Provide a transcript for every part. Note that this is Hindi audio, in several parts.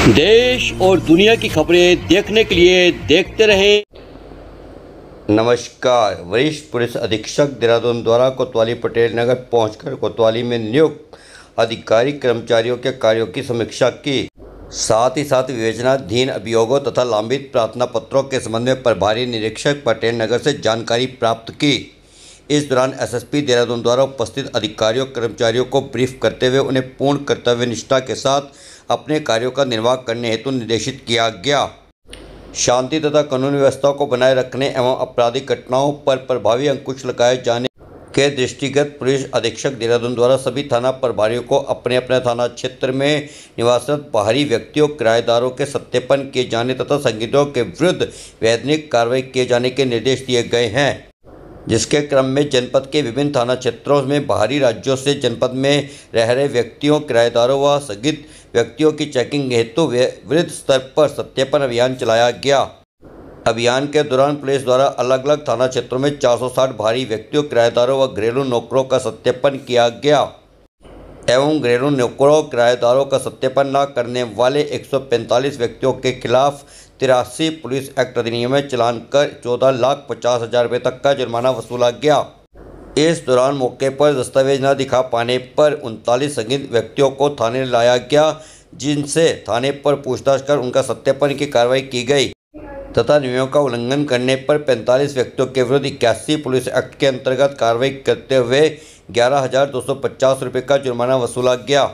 देश और दुनिया की खबरें देखने के लिए देखते रहें। नमस्कार। वरिष्ठ पुलिस अधीक्षक देहरादून द्वारा कोतवाली पटेल नगर पहुंचकर कोतवाली में नियुक्त अधिकारी कर्मचारियों के कार्यों की समीक्षा की। साथ ही साथ विवेचनाधीन अभियोगों तथा लंबित प्रार्थना पत्रों के संबंध में प्रभारी निरीक्षक पटेल नगर से जानकारी प्राप्त की। इस दौरान एसएसपी देहरादून द्वारा उपस्थित अधिकारियों कर्मचारियों को ब्रीफ करते हुए उन्हें पूर्ण कर्तव्यनिष्ठा के साथ अपने कार्यों का निर्वाह करने हेतु निर्देशित किया गया। शांति तथा कानून व्यवस्था को बनाए रखने एवं आपराधिक घटनाओं पर प्रभावी अंकुश लगाए जाने के दृष्टिगत पुलिस अधीक्षक देहरादून द्वारा सभी थाना प्रभारियों को अपने अपने थाना क्षेत्र में निवासरत बाहरी व्यक्तियों किराएदारों के सत्यापन किए जाने तथा संदिग्धों के विरुद्ध वैधानिक कार्रवाई किए जाने के निर्देश दिए गए हैं, जिसके क्रम में जनपद के विभिन्न थाना क्षेत्रों में बाहरी राज्यों से जनपद में रह रहे व्यक्तियों किराएदारों व संदिग्ध व्यक्तियों की चेकिंग हेतु वृहद स्तर पर सत्यापन अभियान चलाया गया। अभियान के दौरान पुलिस द्वारा अलग अलग थाना क्षेत्रों में 460 बाहरी व्यक्तियों किराएदारों व घरेलू नौकरों का सत्यापन किया गया एवं घरेलू नौकरों किराएदारों का सत्यापन न करने वाले 145 व्यक्तियों के खिलाफ 83 पुलिस एक्ट अधिनियम में चालान कर 14,50,000 रुपये तक का जुर्माना वसूला गया। इस दौरान मौके पर दस्तावेज न दिखा पाने पर 39 संदिग्ध व्यक्तियों को थाने लाया गया, जिनसे थाने पर पूछताछ कर उनका सत्यापन की कार्रवाई की गई तथा नियमों का उल्लंघन करने पर 45 व्यक्तियों के विरुद्ध 81 पुलिस एक्ट के अंतर्गत कार्रवाई करते हुए 11,250 रुपये का जुर्माना वसूला गया।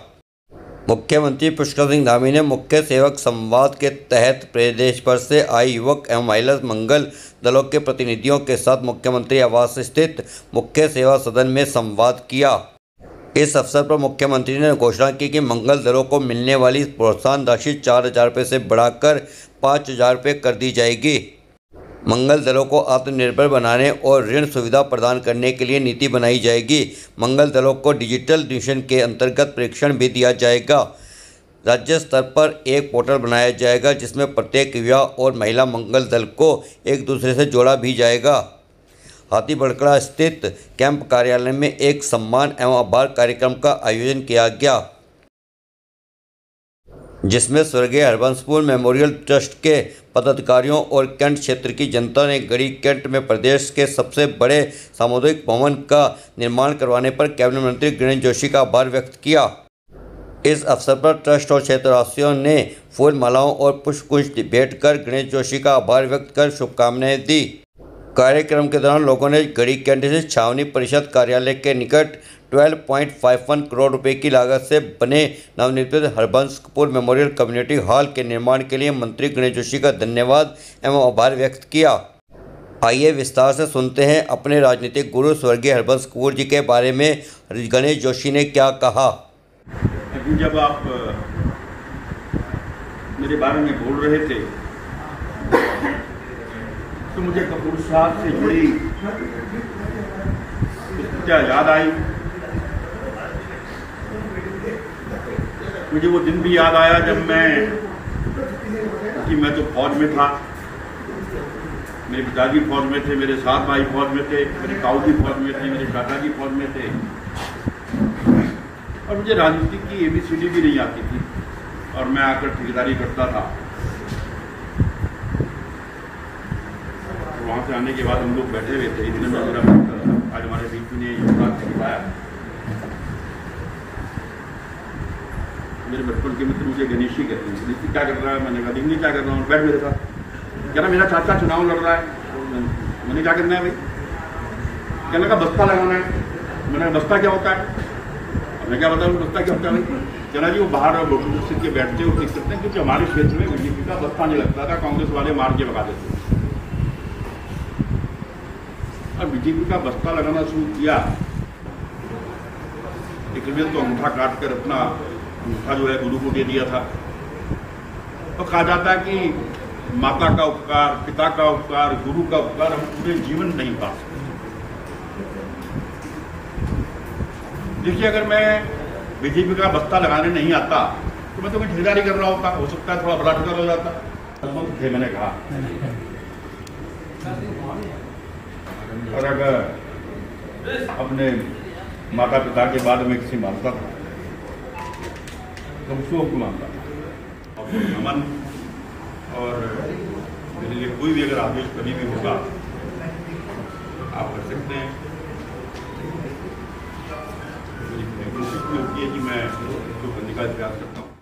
मुख्यमंत्री पुष्कर सिंह धामी ने मुख्य सेवक संवाद के तहत प्रदेश भर से आए युवक एवं महिला मंगल दलों के प्रतिनिधियों के साथ मुख्यमंत्री आवास स्थित मुख्य सेवा सदन में संवाद किया। इस अवसर पर मुख्यमंत्री ने घोषणा की कि मंगल दलों को मिलने वाली प्रोत्साहन राशि 4,000 रुपये से बढ़ाकर 5,000 रुपये कर दी जाएगी। मंगल दलों को आत्मनिर्भर बनाने और ऋण सुविधा प्रदान करने के लिए नीति बनाई जाएगी। मंगल दलों को डिजिटल मिशन के अंतर्गत प्रशिक्षण भी दिया जाएगा। राज्य स्तर पर एक पोर्टल बनाया जाएगा, जिसमें प्रत्येक युवा और महिला मंगल दल को एक दूसरे से जोड़ा भी जाएगा। हाथी बड़कड़ा स्थित कैंप कार्यालय में एक सम्मान एवं आभार कार्यक्रम का आयोजन किया गया, जिसमें स्वर्गीय हरबंसपुर मेमोरियल ट्रस्ट के पदाधिकारियों और कैंट क्षेत्र की जनता ने गढ़ी कैंट में प्रदेश के सबसे बड़े सामुदायिक भवन का निर्माण करवाने पर कैबिनेट मंत्री गणेश जोशी का आभार व्यक्त किया। इस अवसर पर ट्रस्ट और क्षेत्रवासियों ने फूल मालाओं और पुष्पगुच्छ भेंट कर गणेश जोशी का आभार व्यक्त कर शुभकामनाएं दी। कार्यक्रम के दौरान लोगों ने गढ़ी कैंट से छावनी परिषद कार्यालय के निकट 12.51 करोड़ रुपए की लागत से बने नवनिर्मित हरबंसपुर मेमोरियल कम्युनिटी हॉल के निर्माण के लिए मंत्री गणेश जोशी का धन्यवाद एवं आभार व्यक्त किया। आइए विस्तार से सुनते हैं अपने राजनीतिक गुरु स्वर्गीय हरबंसपुर जी के बारे में गणेश जोशी ने क्या कहा। जब आप मेरे बारे में बोल रहे थे तो मुझे कपूर साहब से जुड़ी क्या याद आई। मुझे वो दिन भी याद आया जब मैं तो फौज में था। मेरे पिताजी फौज में थे, मेरे 7 भाई फौज में थे, मेरे ताऊ जी फौज में थे, मेरे चाचा जी फौज में थे और मुझे राजनीति की ABCD भी नहीं आती थी और मैं आकर ठेकेदारी करता था। वहाँ से आने के बाद हम लोग बैठे हुए थे। इतने में मेरा आज हमारे बीच में युवराज से बुलाया। मेरे बचपन के मित्र मुझे गणेशी कहते हैं। गणेशी क्या कर रहा है? मैंने कहा दिल्ली क्या कर रहा हूँ, बैठ मेरे साथ। कहना मेरा चाचा चुनाव लड़ रहा है। मैंने क्या करना है भाई? कहने का बस्ता लगाना है। मैंने कहा बस्ता क्या होता है? मैं क्या बताऊँ बस्ता क्या होता है भाई? कहना जी वो बाहर वोटर सीट के बैठते और ठीक करते हैं, क्योंकि हमारे क्षेत्र में बीजेपी का बस्ता नहीं लगता था, कांग्रेस वाले मार के भगा देते। और बीजेपी का बस्ता लगाना शुरू किया। एक दिन तो अंगूठा काट कर अपना अंगूठा जो है गुरु को दे दिया था। तो कहा जाता है कि माता का उपकार, पिता का उपकार, गुरु का उपकार हम पूरे जीवन नहीं पा सकते। देखिए अगर मैं बीजेपी का बस्ता लगाने नहीं आता तो मैं तो कोई ठेकेदारी कर रहा होता, हो सकता है थोड़ा बड़ा ठेकेदार हो जाता। थे मैंने कहा और अगर अपने माता पिता के बाद में किसी मानता था तो उसको मानता था। बहुत बहुत नमन। और मेरे लिए कोई भी अगर आदेश कभी भी होगा आप कर सकते हैं। मेरी कोशिश भी होती है कि मैं इसको करने का प्रयास करता हूँ।